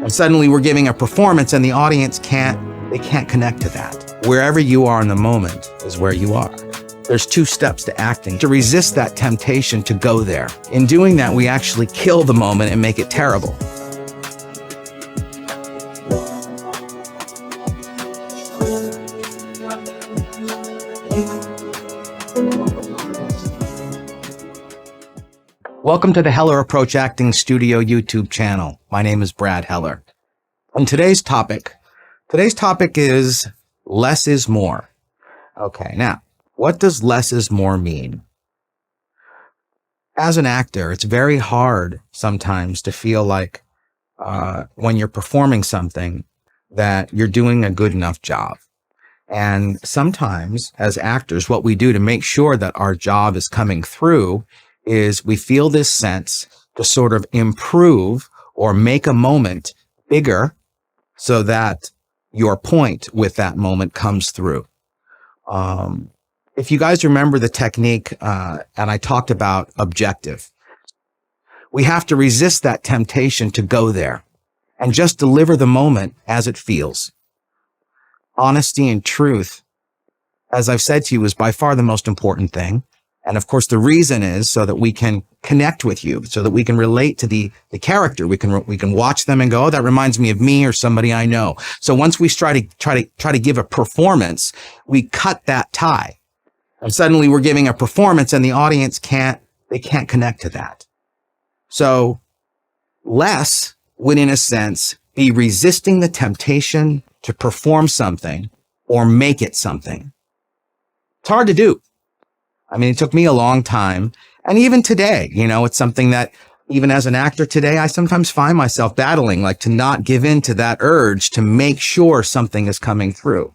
And suddenly we're giving a performance and the audience can't connect to that. Wherever you are in the moment is where you are. There's 2 steps to acting, to resist that temptation to go there. In doing that, we actually kill the moment and make it terrible. Welcome to the Heller Approach Acting Studio YouTube channel. My name is Brad Heller. And today's topic is less is more. Okay, now, what does less is more mean? As an actor, it's very hard sometimes to feel like when you're performing something that you're doing a good enough job. And sometimes, as actors, what we do to make sure that our job is coming through is we feel this sense to sort of improve or make a moment bigger so that your point with that moment comes through. If you guys remember the technique, and I talked about objective, we have to resist that temptation to go there and just deliver the moment as it feels. Honesty and truth, as I've said to you, is by far the most important thing. And of course, the reason is so that we can connect with you, so that we can relate to the character. We can watch them and go, oh, that reminds me of me or somebody I know. So once we try to give a performance, we cut that tie. And suddenly we're giving a performance and the audience can't connect to that. So less would, in a sense, be resisting the temptation to perform something or make it something. It's hard to do. I mean, it took me a long time. And even today, it's something that even as an actor today, I sometimes find myself battling, like to not give in to that urge to make sure something is coming through.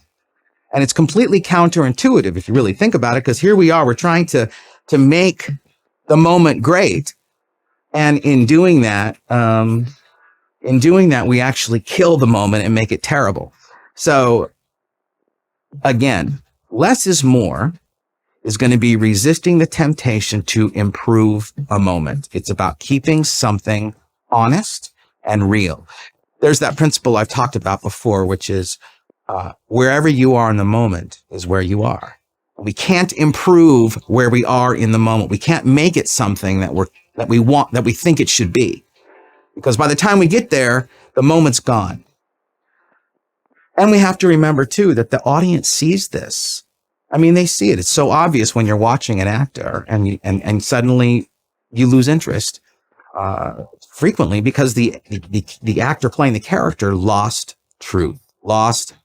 And it's completely counterintuitive if you really think about it, because here we are, we're trying to make the moment great. And in doing that, we actually kill the moment and make it terrible. So again, less is more is going to be resisting the temptation to improve a moment. It's about keeping something honest and real. There's that principle I've talked about before, which is wherever you are in the moment is where you are. We can't improve where we are in the moment. We can't make it something that we think it should be. Because by the time we get there, the moment's gone. And we have to remember too that the audience sees this. I mean, they see it. It's so obvious when you're watching an actor and suddenly you lose interest frequently because the actor playing the character lost truth, lost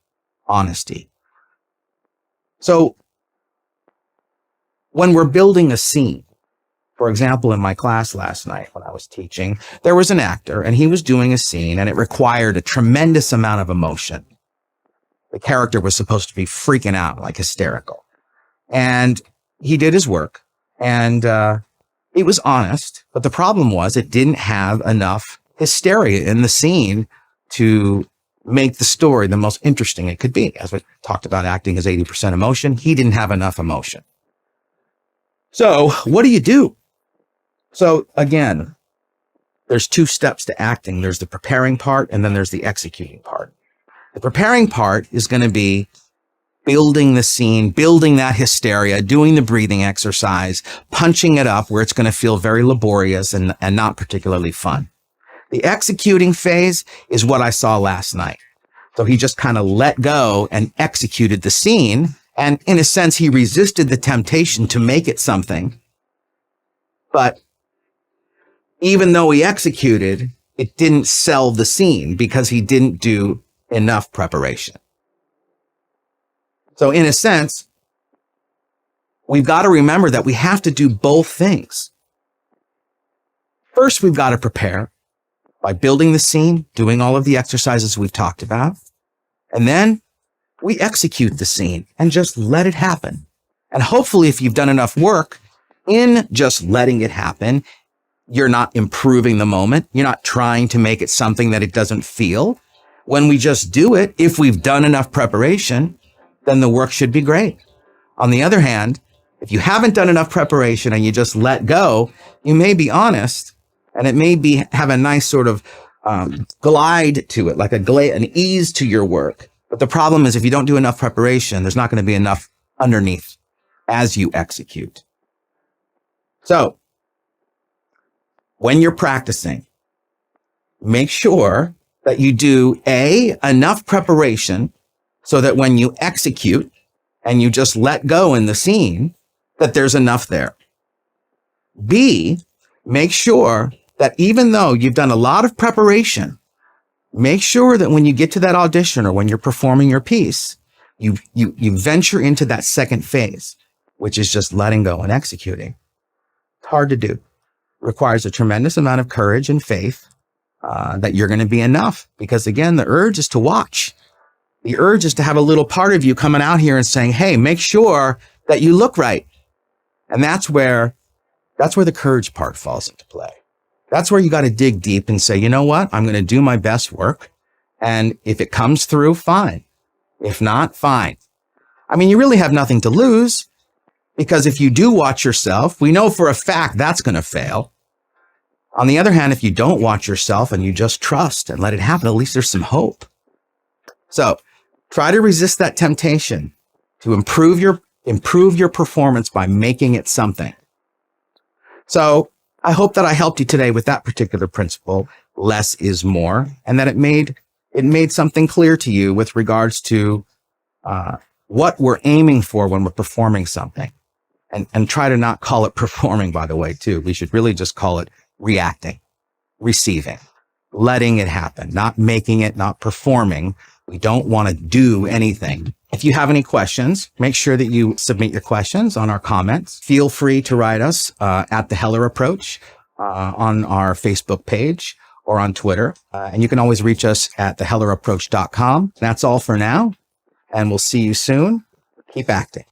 honesty. So when we're building a scene, for example, in my class last night when I was teaching, there was an actor and he was doing a scene and it required a tremendous amount of emotion. The character was supposed to be freaking out, like hysterical. And he did his work and it was honest. But the problem was it didn't have enough hysteria in the scene to make the story the most interesting it could be. As we talked about, acting is 80% emotion. He didn't have enough emotion. So what do? So again, there's 2 steps to acting. There's the preparing part and then there's the executing part. The preparing part is going to be building the scene, building that hysteria, doing the breathing exercise, punching it up where it's going to feel very laborious and not particularly fun. The executing phase is what I saw last night. So he just kind of let go and executed the scene. And in a sense, he resisted the temptation to make it something. But even though he executed, it didn't sell the scene because he didn't do enough preparation. So in a sense, we've got to remember that we have to do both things. First, we've got to prepare by building the scene, doing all of the exercises we've talked about. And then we execute the scene and just let it happen. And hopefully, if you've done enough work in just letting it happen, you're not improving the moment. You're not trying to make it something that it doesn't feel. When we just do it, if we've done enough preparation, then the work should be great. On the other hand, if you haven't done enough preparation and you just let go, you may be honest and it may have a nice sort of glide to it, like an ease to your work. But the problem is if you don't do enough preparation, there's not going to be enough underneath as you execute. So when you're practicing, make sure that you do enough preparation so that when you execute and you just let go in the scene, that there's enough there. B, make sure that even though you've done a lot of preparation, make sure that when you get to that audition or when you're performing your piece, you venture into that second phase, which is just letting go and executing. It's hard to do. It requires a tremendous amount of courage and faith that you're going to be enough. Because again, the urge is to watch. The urge is to have a little part of you coming out here and saying, hey, make sure that you look right. And that's where the courage part falls into play. That's where you got to dig deep and say, you know what? I'm going to do my best work. And if it comes through, fine. If not, fine. I mean, you really have nothing to lose, because if you do watch yourself, we know for a fact that's going to fail. On the other hand, if you don't watch yourself and you just trust and let it happen, at least there's some hope. So try to resist that temptation to improve your performance by making it something. So I hope that I helped you today with that particular principle, less is more, and that it made something clear to you with regards to what we're aiming for when we're performing something. And try to not call it performing, by the way, too. We should really just call it reacting, receiving, letting it happen, not making it, not performing. We don't want to do anything. If you have any questions, make sure that you submit your questions on our comments. Feel free to write us at the Heller Approach on our Facebook page or on Twitter. And you can always reach us at thehellerapproach.com. That's all for now. And we'll see you soon. Keep acting.